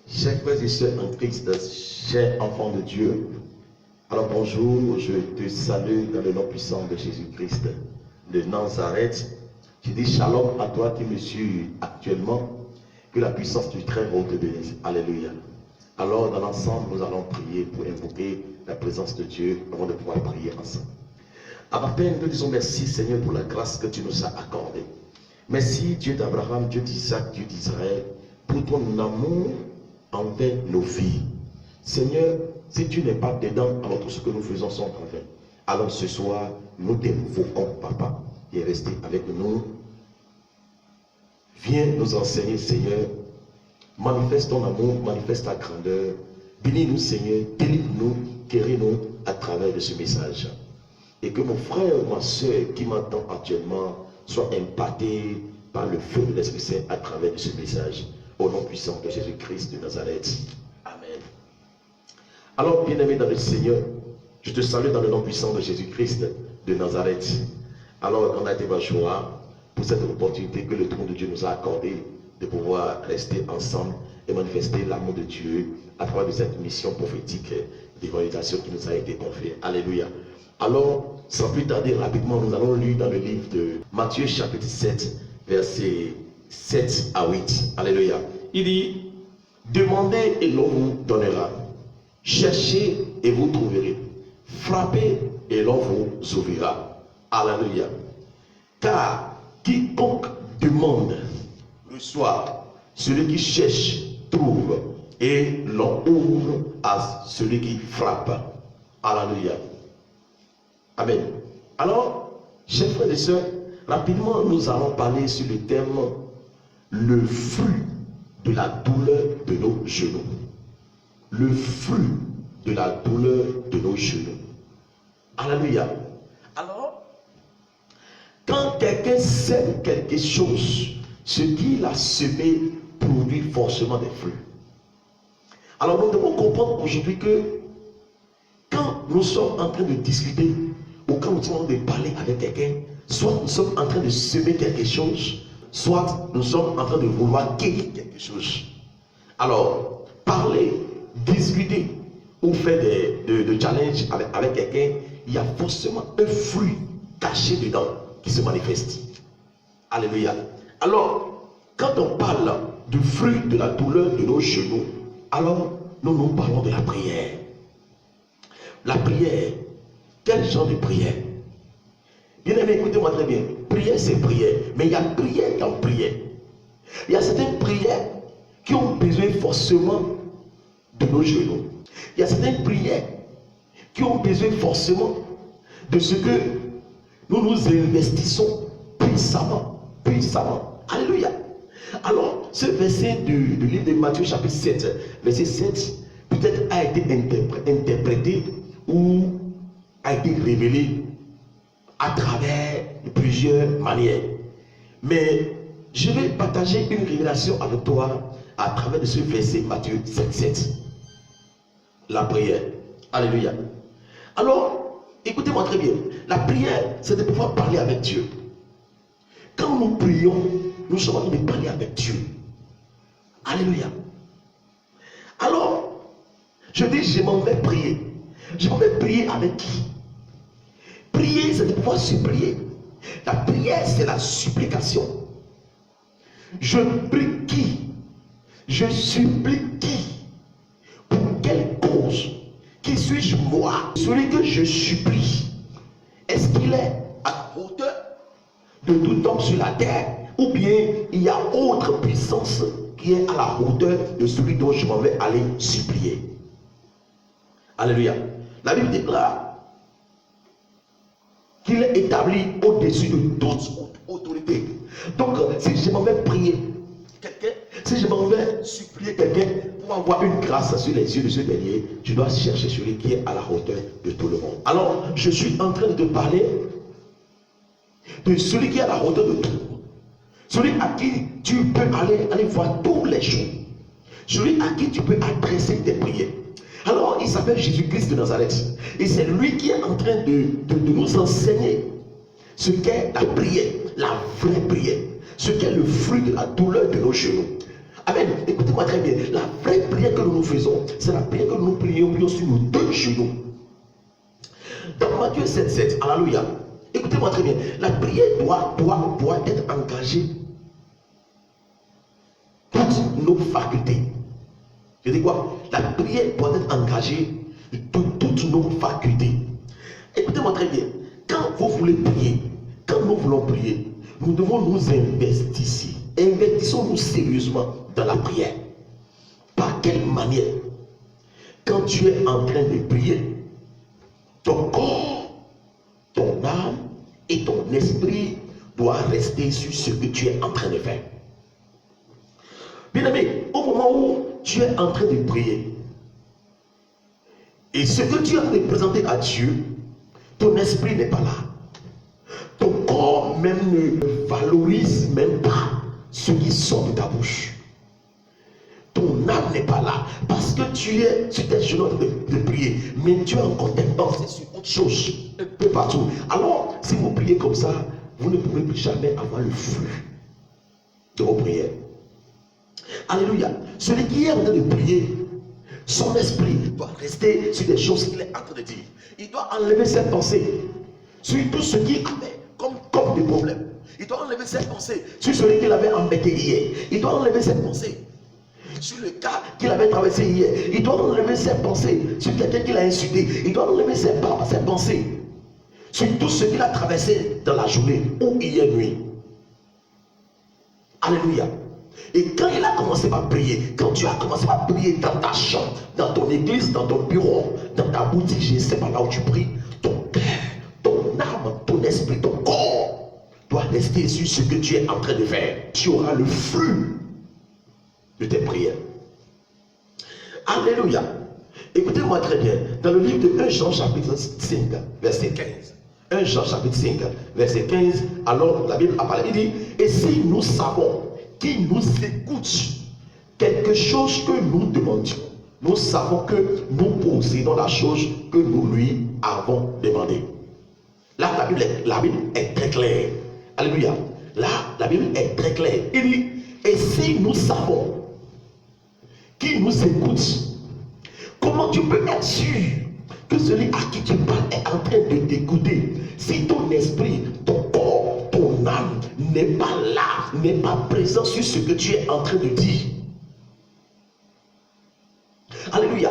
Chers frères et sœurs en Christ, chers enfants de Dieu, alors bonjour, je te salue dans le nom puissant de Jésus-Christ de Nazareth. Je dis shalom à toi qui me suis actuellement, que la puissance du Très-Haut te bénisse. Alléluia. Alors dans l'ensemble, nous allons prier pour invoquer la présence de Dieu avant de pouvoir prier ensemble. Avant peine, nous disons merci Seigneur pour la grâce que tu nous as accordée. Merci Dieu d'Abraham, Dieu d'Isaac, Dieu d'Israël, pour ton amour envers nos vies. Seigneur, si tu n'es pas dedans, alors tout ce que nous faisons sont en vain. Alors ce soir, nous t'invoquons, Papa, et restez avec nous. Viens nous enseigner, Seigneur. Manifeste ton amour, manifeste ta grandeur. Bénis-nous, Seigneur, délivre-nous, guéris-nous à travers de ce message. Et que mon frère, ma soeur qui m'entend actuellement soit impacté par le feu de l'Esprit Saint à travers de ce message. Au nom puissant de Jésus-Christ de Nazareth. Amen. Alors, bien-aimé dans le Seigneur, je te salue dans le nom puissant de Jésus-Christ de Nazareth. Alors, on a été ma joie pour cette opportunité que le trône de Dieu nous a accordée de pouvoir rester ensemble et manifester l'amour de Dieu à travers de cette mission prophétique d'évangélisation qui nous a été confiée. Alléluia. Alors, sans plus tarder, rapidement, nous allons lire dans le livre de Matthieu chapitre 7, versets 7 à 8. Alléluia. Il dit, demandez et l'on vous donnera. Cherchez et vous trouverez. Frappez et l'on vous ouvrira. Alléluia. Car quiconque demande reçoit, celui qui cherche trouve, et l'on ouvre à celui qui frappe. Alléluia. Amen. Alors, chers frères et sœurs, rapidement nous allons parler sur le thème le fruit de la douleur de nos genoux. Le fruit de la douleur de nos genoux. Alléluia. Alors, quand quelqu'un sème quelque chose, ce qu'il a semé produit forcément des fruits. Alors nous devons comprendre aujourd'hui que quand nous sommes en train de discuter ou quand nous sommes en train de parler avec quelqu'un, soit nous sommes en train de semer quelque chose, soit nous sommes en train de vouloir cueillir quelque chose. Alors, parler, discuter ou faire des challenges avec quelqu'un, il y a forcément un fruit caché dedans qui se manifeste. Alléluia. Alors, quand on parle du fruit de la douleur de nos genoux, alors nous parlons de la prière. La prière, quel genre de prière? Bien aimé, écoutez-moi très bien. Prière, c'est prière. Mais il y a prière dans prière. Il y a certaines prières qui ont besoin forcément de nos genoux. Il y a certaines prières qui ont besoin forcément de ce que nous nous investissons puissamment. Puissamment. Alléluia. Alors, ce verset du livre de Matthieu chapitre 7, verset 7, peut-être a été interprété ou a été révélé à travers plusieurs manières. Mais je vais partager une révélation avec toi à travers de ce verset Matthieu 7, 7. La prière. Alléluia. Alors, écoutez-moi très bien. La prière, c'est de pouvoir parler avec Dieu. Quand nous prions, nous sommes en train de parler avec Dieu. Alléluia. Alors, je dis, je m'en vais prier. Je m'en vais prier avec qui? Prier, c'est de pouvoir supplier. La prière, c'est la supplication. Je prie qui? Je supplie qui? Pour quelle cause? Qui suis-je moi? Celui que je supplie, est-ce qu'il est à la hauteur de tout homme sur la terre? Ou bien il y a autre puissance qui est à la hauteur de celui dont je m'en vais aller supplier? Alléluia. La Bible déclare qu'il est établi au-dessus de toute autorité. Donc, si je m'en vais prier quelqu'un, si je m'en vais supplier quelqu'un pour avoir une grâce sur les yeux de ce dernier, je dois chercher celui qui est à la hauteur de tout le monde. Alors, je suis en train de te parler de celui qui est à la hauteur de tout. Celui à qui tu peux aller voir tous les jours. Celui à qui tu peux adresser tes prières. Alors, il s'appelle Jésus-Christ de Nazareth. Et c'est lui qui est en train de nous enseigner ce qu'est la prière, la vraie prière. Ce qu'est le fruit de la douleur de nos genoux. Amen. Écoutez-moi très bien. La vraie prière que nous faisons, c'est la prière que nous prions sur nos deux genoux. Dans Matthieu 7,7, alléluia. Écoutez-moi très bien. La prière doit être engagée. Toutes nos facultés. Je dis quoi? La prière doit être engagée de toutes nos facultés. Écoutez-moi très bien. Quand vous voulez prier, quand nous voulons prier, nous devons nous investir. Investissons-nous sérieusement dans la prière. Par quelle manière? Quand tu es en train de prier, ton corps, ton âme et ton esprit doivent rester sur ce que tu es en train de faire. Bien aimé, au moment où tu es en train de prier, et ce que tu as de présenter à Dieu, ton esprit n'est pas là. Ton corps même ne valorise même pas ce qui sort de ta bouche. Ton âme n'est pas là parce que tu es sur tes genoux de prier, mais tu as encore tes pensées sur autre chose, un peu partout. Alors, si vous priez comme ça, vous ne pourrez plus jamais avoir le flux de vos prières. Alléluia. Celui qui est en train de prier, son esprit doit rester sur des choses qu'il est en train de dire. Il doit enlever ses pensées sur tout ce qu'il avait comme des problèmes. Il doit enlever ses pensées sur celui qu'il avait embêté hier. Il doit enlever ses pensées sur le cas qu'il avait traversé hier. Il doit enlever ses pensées sur quelqu'un qu'il a insulté. Il doit enlever ses pensées sur tout ce qu'il a traversé dans la journée ou hier nuit. Alléluia. Et quand il a commencé à prier, quand tu as commencé à prier dans ta chambre, dans ton église, dans ton bureau, dans ta boutique, je ne sais pas là où tu pries, ton cœur, ton âme, ton esprit, ton corps doit rester sur ce que tu es en train de faire. Tu auras le flux de tes prières. Alléluia. Écoutez-moi très bien. Dans le livre de 1 Jean chapitre 5, verset 15. 1 Jean chapitre 5, verset 15. Alors la Bible a parlé, il dit, et si nous savons qu'il nous écoute quelque chose que nous demandions, nous savons que nous possédons la chose que nous lui avons demandé. Là, la Bible est très claire. Alléluia. Là, la Bible est très claire. Il dit, et si nous savons qu'il nous écoute, comment tu peux être sûr que celui à qui tu parles est en train de t'écouter si ton esprit, ton corps, ton âme n'est pas là, n'est pas présent sur ce que tu es en train de dire? Alléluia.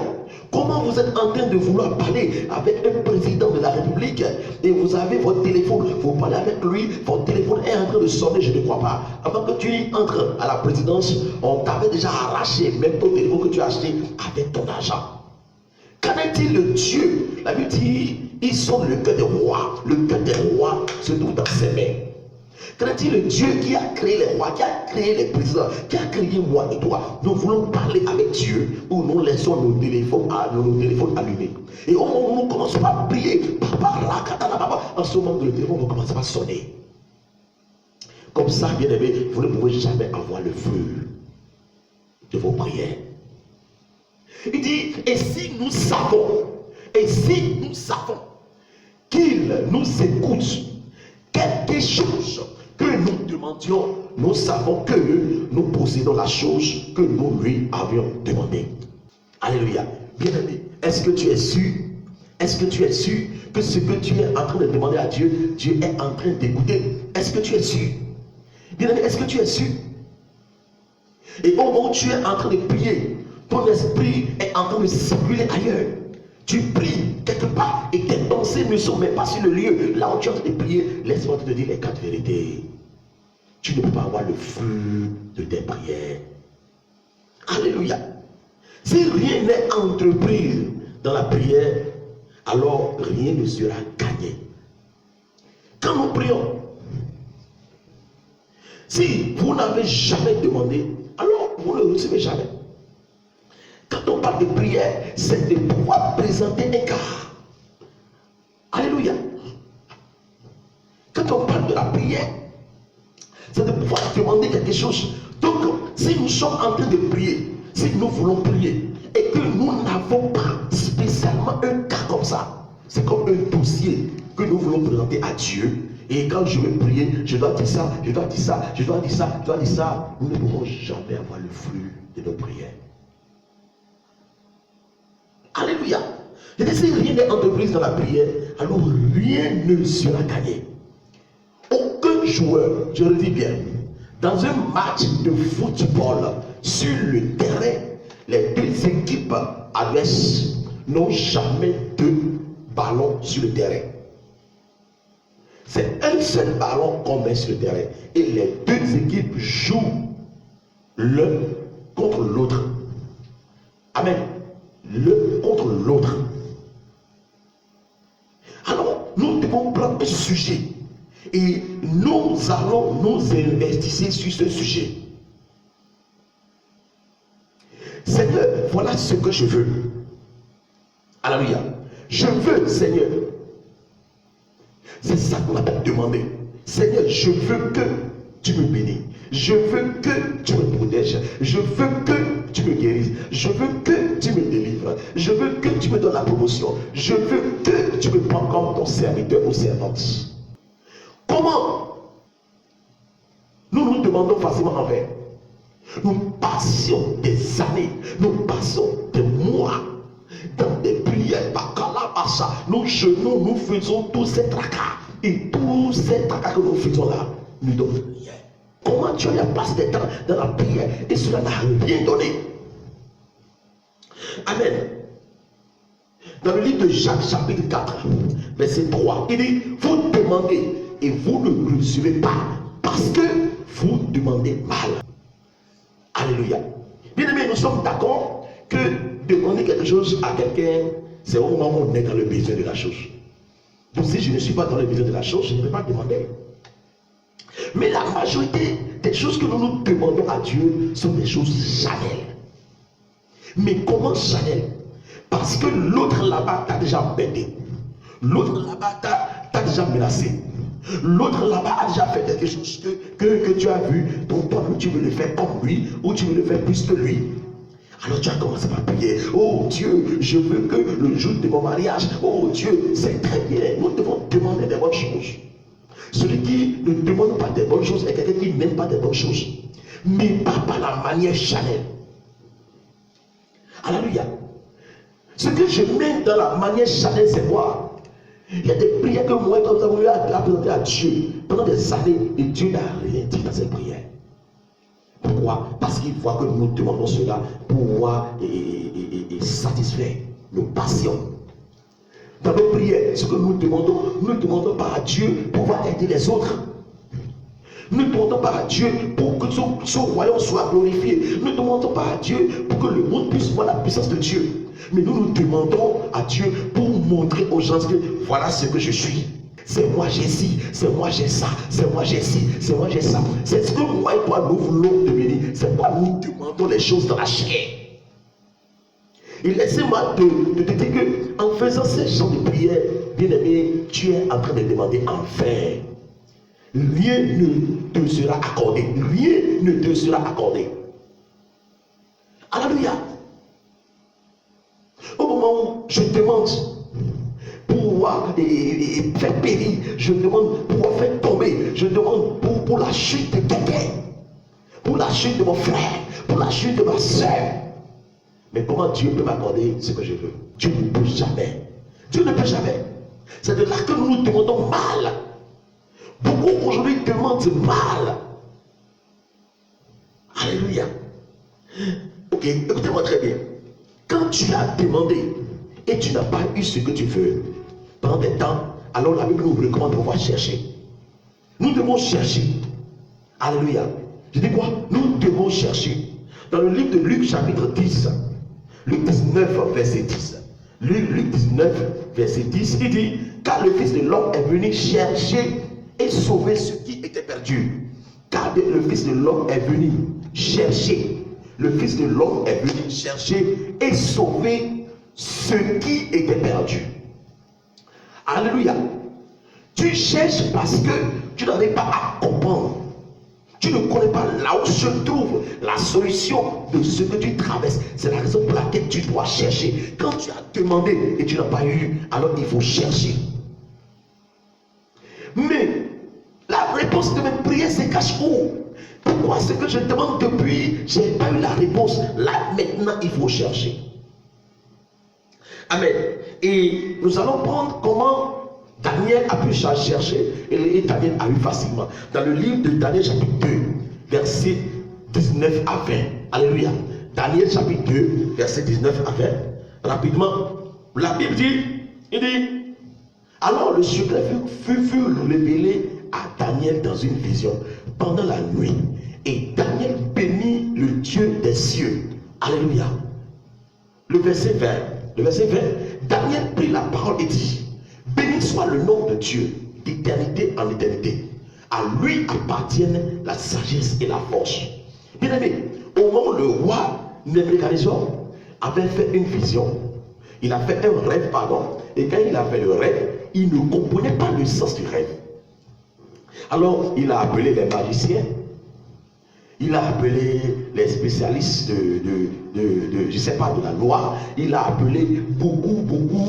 Comment vous êtes en train de vouloir parler avec un président de la République et vous avez votre téléphone, vous parlez avec lui, votre téléphone est en train de sonner, je ne crois pas. Avant que tu entres à la présidence, on t'avait déjà arraché même ton téléphone que tu as acheté avec ton argent. Qu'en est-il de Dieu? La Bible dit, ils sont le cœur des rois. Le cœur des rois se trouve dans ses mains. Qu'en est-il de Dieu qui a créé les rois, qui a créé les présidents, qui a créé moi et toi? Nous voulons parler avec Dieu ou nous laissons nos téléphones allumés. Et au moment où nous commençons à prier, en ce moment le téléphone va commencer à sonner. Comme ça, bien aimé, vous ne pouvez jamais avoir le feu de vos prières. Il dit, et si nous savons qu'il nous écoute, quelque chose que nous demandions, nous savons que nous possédons la chose que nous lui avions demandé. Alléluia. Bien-aimé, est-ce que tu es sûr? Est-ce que tu es sûr que ce que tu es en train de demander à Dieu, Dieu est en train d'écouter? Est-ce que tu es sûr? Bien-aimé, est-ce que tu es sûr? Et au moment où tu es en train de prier, ton esprit est en train de circuler ailleurs. Tu pries quelque part et tes pensées ne sont même pas sur le lieu. Là où tu es en train de prier, laisse-moi te dire les 4 vérités. Tu ne peux pas avoir le flux de tes prières. Alléluia. Si rien n'est entrepris dans la prière, alors rien ne sera gagné. Quand nous prions, si vous n'avez jamais demandé, alors vous ne recevez jamais. Quand on parle de prière, c'est de pouvoir présenter un cas. Alléluia. Quand on parle de la prière, c'est de pouvoir demander quelque chose. Donc, si nous sommes en train de prier, si nous voulons prier, et que nous n'avons pas spécialement un cas comme ça, c'est comme un dossier que nous voulons présenter à Dieu. Et quand je veux prier, je dois dire ça, je dois dire ça, je dois dire ça, je dois dire ça. Nous ne pourrons jamais avoir le flux de nos prières. Alléluia. Je dis, si rien n'est entreprise dans la prière, alors rien ne sera gagné. Aucun joueur, je le dis bien, dans un match de football, sur le terrain, les deux équipes adverses n'ont jamais deux ballons sur le terrain. C'est un seul ballon qu'on met sur le terrain. Et les deux équipes jouent l'un contre l'autre. Amen. L'un contre l'autre. Alors, nous devons prendre un sujet. Et nous allons nous investir sur ce sujet. Seigneur, voilà ce que je veux. Alléluia. Je veux, Seigneur. C'est ça qu'on a demandé. Seigneur, je veux que tu me bénis. Je veux que tu me protèges. Je veux que tu me guérisses. Je veux que tu me délivres. Je veux que tu me donnes la promotion. Je veux que tu me prends comme ton serviteur ou servante. Comment nous nous demandons facilement en fait. Nous passions des années, nous passons des mois dans des prières, nos genoux, nous faisons tous ces tracas. Et tous ces tracas que nous faisons là, nous donnons rien. Comment tu as passé des temps dans la prière et cela n'a rien donné? Amen. Dans le livre de Jacques, chapitre 4, verset 3, il dit, vous demandez et vous ne recevez pas parce que vous demandez mal. Alléluia. Bien aimé, nous sommes d'accord que demander quelque chose à quelqu'un, c'est au moment où on est dans le besoin de la chose. Donc si je ne suis pas dans le besoin de la chose, je ne vais pas demander. Mais la majorité des choses que nous nous demandons à Dieu sont des choses charnelles. Mais comment charnelles? Parce que l'autre là-bas t'a déjà embêté. L'autre là-bas t'a déjà menacé. L'autre là-bas a déjà fait quelque chose que tu as vu, donc toi tu veux le faire comme lui, ou tu veux le faire plus que lui. Alors tu as commencé par prier. Oh Dieu, je veux que le jour de mon mariage, oh Dieu, c'est très bien. Nous devons demander des bonnes choses. Celui qui ne demande pas des bonnes choses est quelqu'un qui n'aime pas des bonnes choses. Mais pas par la manière charnelle. Alléluia. Ce que je mets dans la manière charnelle, c'est quoi? Il y a des prières que moi, comme nous avons eu à présenter à Dieu pendant des années, et Dieu n'a rien dit dans ces prières. Pourquoi? Parce qu'il voit que nous demandons cela pour pouvoir satisfaire nos passions. Dans nos prières, ce que nous ne demandons pas à Dieu pour pouvoir aider les autres. Nous ne demandons pas à Dieu pour que son royaume soit glorifié. Nous ne demandons pas à Dieu pour que le monde puisse voir la puissance de Dieu. Mais nous nous demandons à Dieu pour montrer aux gens que voilà ce que je suis. C'est moi j'ai ci, c'est moi j'ai ça, c'est moi j'ai ci, c'est moi j'ai ça. C'est ce que moi et toi nous voulons devenir. C'est pourquoi nous demandons les choses dans la chair. Et laissez-moi te dire que en faisant ces genres de prières, bien aimé, tu es en train de demander enfin. Rien ne te sera accordé. Rien ne te sera accordé. Alléluia. Au moment où je demande pour pouvoir faire périr, je demande pour pouvoir faire tomber, je demande pour la chute de quelqu'un, pour la chute de mon frère, pour la chute de ma soeur. Mais comment Dieu peut m'accorder ce que je veux? Dieu ne peut jamais. Dieu ne peut jamais. C'est de là que nous nous demandons mal. Beaucoup aujourd'hui demandent mal. Alléluia. Ok, écoutez-moi très bien. Quand tu as demandé et tu n'as pas eu ce que tu veux pendant des temps, alors la Bible nous recommande de pouvoir chercher. Nous devons chercher. Alléluia. Je dis quoi? Nous devons chercher. Dans le livre de Luc chapitre 10, Luc 19 verset 10. Luc 19 verset 10, il dit, car le Fils de l'homme est venu chercher et sauver ce qui était perdu. Car le Fils de l'homme est venu chercher. Le Fils de l'homme est venu chercher et sauver ce qui était perdu. Alléluia. Tu cherches parce que tu n'arrives pas à comprendre. Tu ne connais pas là où se trouve la solution de ce que tu traverses. C'est la raison pour laquelle tu dois chercher. Quand tu as demandé et tu n'as pas eu, alors il faut chercher. Mais la réponse de mes prières se cache où? Pourquoi ce que je demande depuis, je n'ai pas eu la réponse? Là, maintenant, il faut chercher. Amen. Et nous allons prendre comment Daniel a pu chercher et Daniel a eu facilement. Dans le livre de Daniel chapitre 2, verset 19 à 20. Alléluia. Daniel chapitre 2, verset 19 à 20. Rapidement, la Bible dit, il dit, alors le secret fut révélé à Daniel dans une vision pendant la nuit. Et Daniel bénit le Dieu des cieux. Alléluia. Le verset 20. Le verset 20. Daniel prit la parole et dit, béni soit le nom de Dieu, d'éternité en éternité. À lui appartiennent la sagesse et la force. Bien aimé, au moment où le roi Nebuchadnezzar avait fait une vision, il a fait un rêve, pardon, et quand il a fait le rêve, il ne comprenait pas le sens du rêve. Alors, il a appelé les magiciens, il a appelé les spécialistes je ne sais pas, de la loi, il a appelé beaucoup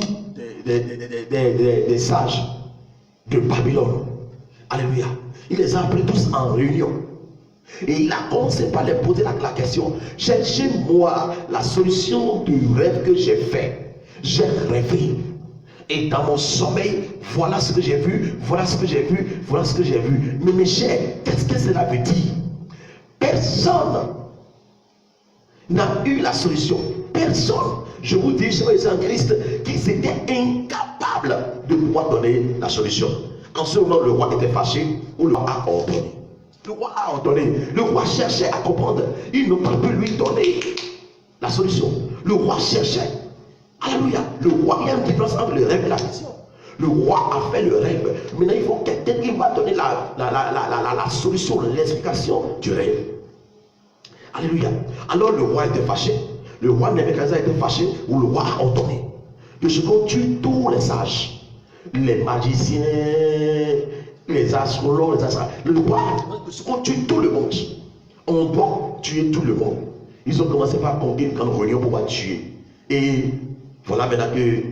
des sages de Babylone. Alléluia. Il les a appelés tous en réunion. Et il a commencé par leur poser la question, cherchez-moi la solution du rêve que j'ai fait. J'ai rêvé. Et dans mon sommeil, voilà ce que j'ai vu, voilà ce que j'ai vu, voilà ce que j'ai vu. Mais mes chers, qu'est-ce que cela veut dire? Personne n'a eu la solution. Personne. Je vous dis, chers les en Christ, qu'ils étaient incapables de pouvoir donner la solution. En ce moment, le roi était fâché, ou le roi a ordonné. Le roi a ordonné. Le roi cherchait à comprendre. Il n'a pas pu lui donner la solution. Le roi cherchait. Alléluia. Le roi, il y a une différence entre le rêve et la vision. Le roi a fait le rêve. Maintenant, il faut quelqu'un qui va donner la solution, l'explication du rêve. Alléluia. Alors le roi était fâché. Le roi Nebuchadnezzar était fâché, ou le roi a ordonné que je tue tous les sages, les magiciens, les astrologues, les astrologues. Le roi, on tue tout le monde. On doit tuer tout le monde. Ils ont commencé par compter une grande réunion pour tuer. Et voilà maintenant que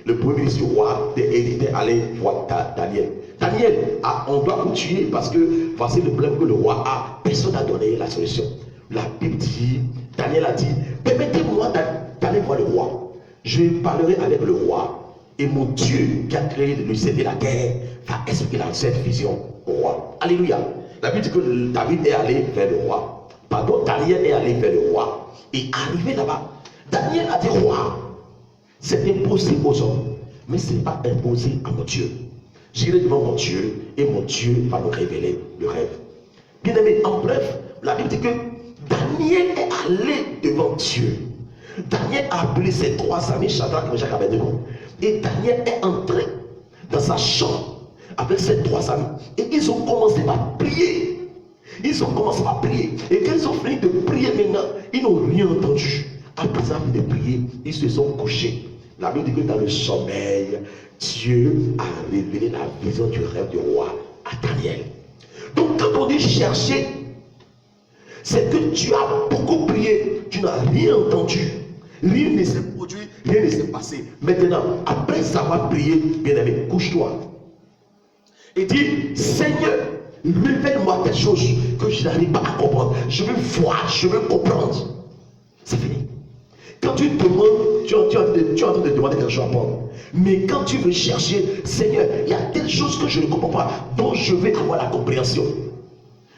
le premier ministre du roi était allé voir Daniel. Daniel, on doit vous tuer parce que voici le problème que le roi a. Personne n'a donné la solution. La Bible dit, Daniel a dit, permettez-moi d'aller voir le roi. Je parlerai avec le roi. Et mon Dieu qui a créé le ciel et la terre va expliquer cette vision au roi. Alléluia. La Bible dit que David est allé vers le roi. Pardon, Daniel est allé vers le roi. Et arrivé là-bas, Daniel a dit, roi, c'est impossible aux hommes, mais ce n'est pas impossible à mon Dieu. J'irai devant mon Dieu et mon Dieu va nous révéler le rêve. Bien aimé, en bref, la Bible dit que Daniel est allé devant Dieu. Daniel a appelé ses trois amis, Shadrach, Meshach et Abednego. Et Daniel est entré dans sa chambre avec ses trois amis. Et ils ont commencé par prier. Ils ont commencé par prier. Et quand ils ont fini de prier maintenant, ils n'ont rien entendu. Après ça, de prier, ils se sont couchés. La Bible dit que dans le sommeil, Dieu a révélé la vision du rêve du roi à Daniel. Donc quand on dit chercher, c'est que tu as beaucoup prié, tu n'as rien entendu, rien ne s'est produit, rien ne s'est passé. Maintenant, après avoir prié, bien aimé, couche-toi et dis, Seigneur, révèle-moi quelque chose que je n'arrive pas à comprendre. Je veux voir, je veux comprendre. C'est fini. Quand tu demandes, tu es en train de demander quelque chose à prendre. Mais quand tu veux chercher, Seigneur, il y a telle chose que je ne comprends pas, dont je vais avoir la compréhension.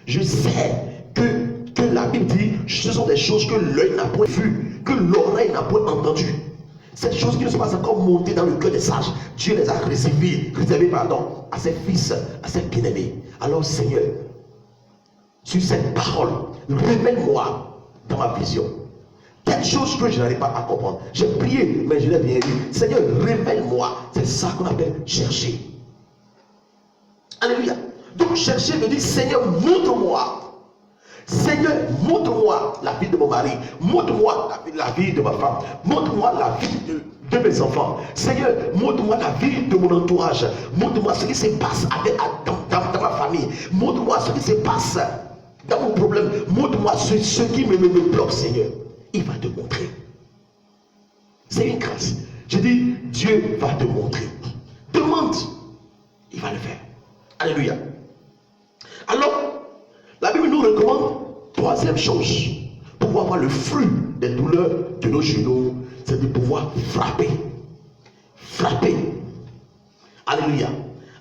Je sais que la Bible dit, ce sont des choses que l'œil n'a point vu, que l'oreille n'a point entendu. Ces choses qui ne sont pas encore montées dans le cœur des sages, Dieu les a réservées à ses fils, à ses bien-aimés. Alors Seigneur, sur cette parole, révèle-moi dans ma vision quelque chose que je n'arrive pas à comprendre. J'ai prié, mais je n'ai rien vu. Seigneur, révèle-moi. C'est ça qu'on appelle chercher. Alléluia. Donc chercher veut dire, Seigneur, montre-moi. Seigneur, montre-moi la vie de mon mari. Montre-moi la vie de ma femme. Montre-moi la vie de mes enfants. Seigneur, montre-moi la vie de mon entourage. Montre-moi ce qui se passe dans ma famille. Montre-moi ce qui se passe dans mon problème. Montre-moi ce qui me bloque, Seigneur. Il va te montrer. C'est une grâce. Je dis, Dieu va te montrer. Demande, il va le faire. Alléluia. Alors, la Bible nous recommande troisième chose pour pouvoir avoir le fruit des douleurs de nos genoux, c'est de pouvoir frapper. frappé. Alléluia.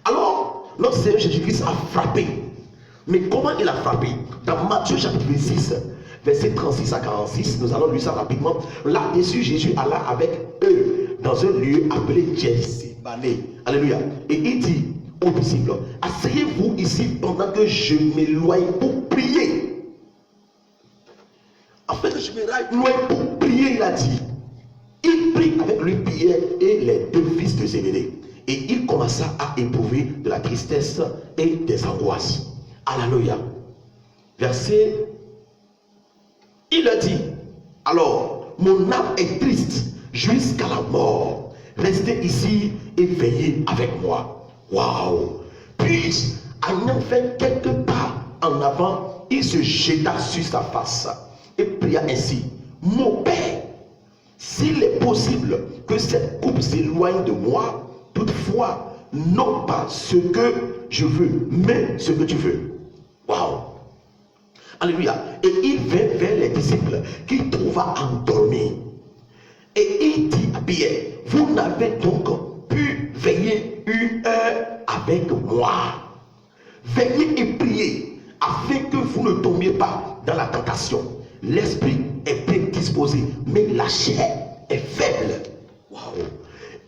Alors, notre Seigneur Jésus-Christ a frappé. Mais comment il a frappé? Dans Matthieu chapitre 6, verset 36 à 46, nous allons lire ça rapidement. Là-dessus, Jésus alla avec eux dans un lieu appelé Gethsémane. Alléluia. Et il dit aux disciples, asseyez-vous ici pendant que je m'éloigne pour prier. En fait, je m'éloigne pour prier, il a dit. Il prit avec lui Pierre et les deux fils de Zébédée. Et il commença à éprouver de la tristesse et des angoisses. Alléluia. Verset, il a dit, alors, mon âme est triste jusqu'à la mort. Restez ici et veillez avec moi. Waouh! Puis, ayant fait quelques pas en avant, il se jeta sur sa face et pria ainsi, mon Père, s'il est possible que cette coupe s'éloigne de moi, toutefois, non pas ce que je veux, mais ce que tu veux. Waouh! Alléluia. Et il vint vers les disciples qu'il trouva endormis. Et il dit à Pierre, vous n'avez donc pu veiller une heure avec moi. Veillez et priez afin que vous ne tombiez pas dans la tentation. L'esprit est bien disposé, mais la chair est faible. Waouh!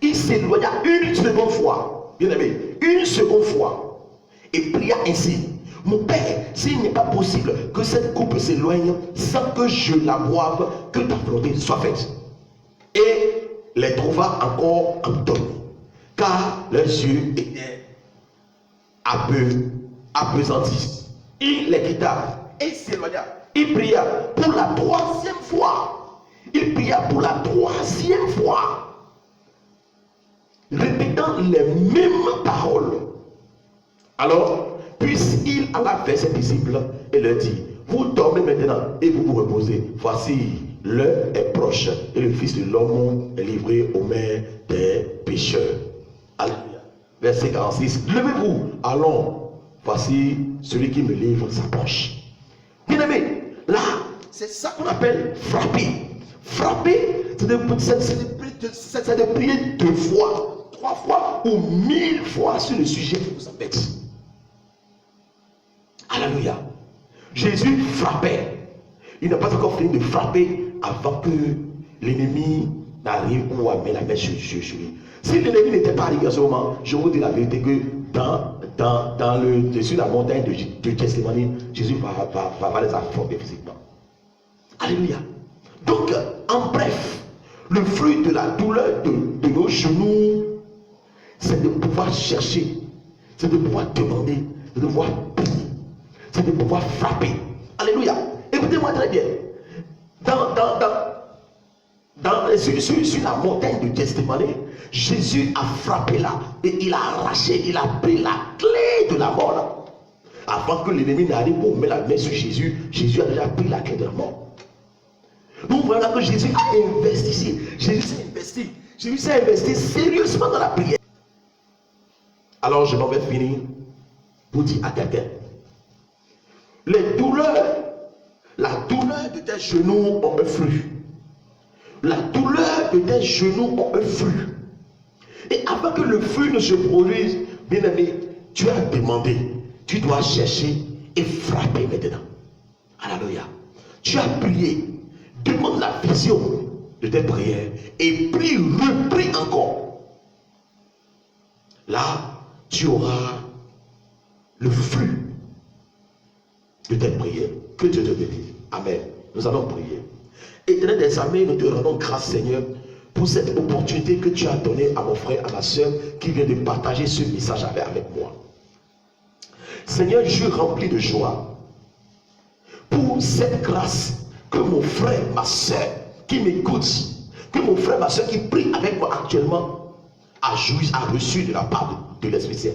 Il s'éloigna une seconde fois, bien aimé, une seconde fois, et pria ainsi, mon Père, s'il n'est pas possible que cette coupe s'éloigne sans que je la boive, que ta volonté soit faite. Et les trouva encore endormis, car leurs yeux étaient appesantis. Il les quitta et s'éloigna. Il pria pour la troisième fois. Il pria pour la troisième fois, répétant les mêmes paroles. Alors, puisqu'il alla vers ses disciples et leur dit, vous dormez maintenant et vous vous reposez. Voici, l'heure est proche et le Fils de l'homme est livré aux mains des pécheurs. Alléluia. Verset 46. Levez-vous, allons. Voici celui qui me livre s'approche. Bien aimé, là, c'est ça qu'on appelle frapper. Frapper, c'est de prier 2 fois, 3 fois ou 1000 fois sur le sujet qui vous embête. Alléluia. Jésus frappait. Il n'a pas encore fini de frapper avant que l'ennemi n'arrive ou à mettre la main sur lui. Si l'ennemi n'était pas arrivé à ce moment, je vous dis la vérité que sur la montagne de Gethsémane, Jésus va les affronter physiquement. Alléluia. Donc, en bref, le fruit de la douleur de nos genoux, c'est de pouvoir chercher, c'est de pouvoir demander, c'est de pouvoir prier, c'est de pouvoir frapper. Alléluia. Écoutez-moi très bien. Sur la montagne de Gethsémane, Jésus a frappé là et il a arraché, il a pris la clé de la mort là. Avant que l'ennemi n'arrive pour mettre la main sur Jésus, Jésus a déjà pris la clé de la mort. Nous voyons que Jésus a investi ici. Jésus s'est investi sérieusement dans la prière. Alors je m'en vais finir pour dire à quelqu'un, les douleurs, la douleur de tes genoux ont un flux. La douleur de tes genoux ont un flux. Et avant que le flux ne se produise, bien aimé, tu as demandé, tu dois chercher et frapper maintenant. Alléluia. Tu as prié, demande la vision de tes prières et prie, reprie encore. Là, tu auras le flux de tes prières. Que Dieu te bénisse. Amen. Nous allons prier. Éternel des armées, nous te rendons grâce, Seigneur, pour cette opportunité que tu as donnée à mon frère, à ma soeur, qui vient de partager ce message avec moi. Seigneur, je suis rempli de joie pour cette grâce que mon frère, ma soeur, qui m'écoute, que mon frère, ma soeur, qui prie avec moi actuellement, a reçu de la part de l'Esprit Saint.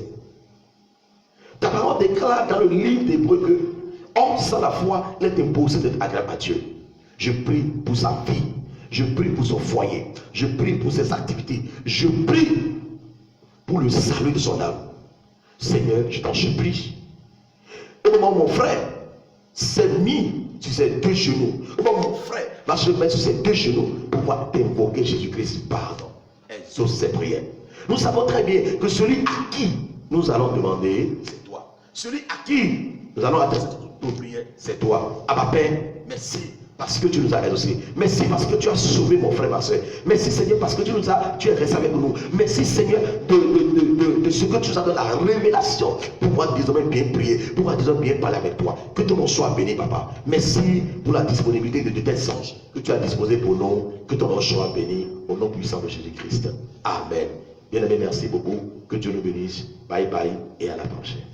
Ta parole déclare dans le livre d'Hébreux que, homme sans la foi, il est impossible d'être agréable à Dieu. Je prie pour sa vie, je prie pour son foyer, je prie pour ses activités, je prie pour le salut de son âme. Seigneur, je t'en supplie. Et moment mon frère s'est mis sur ses 2 genoux, mon frère va se mettre sur ses 2 genoux pour pouvoir t'invoquer Jésus-Christ, pardon, exauce ses prières. Nous savons très bien que celui à qui nous allons demander, c'est toi. Celui à qui nous allons adresser nos prières, c'est toi. Abba Père, merci parce que tu nous as exaucés. Merci parce que tu as sauvé mon frère, ma soeur. Merci Seigneur parce que tu es resté avec nous. Merci Seigneur de ce que tu nous as donné, la révélation pour pouvoir désormais bien prier, pour pouvoir désormais bien parler avec toi. Que ton nom soit béni, Papa. Merci pour la disponibilité de tes anges que tu as disposé pour nous. Que ton nom soit béni au nom puissant de Jésus-Christ. Amen. Bien-aimé, merci beaucoup. Que Dieu nous bénisse. Bye bye et à la prochaine.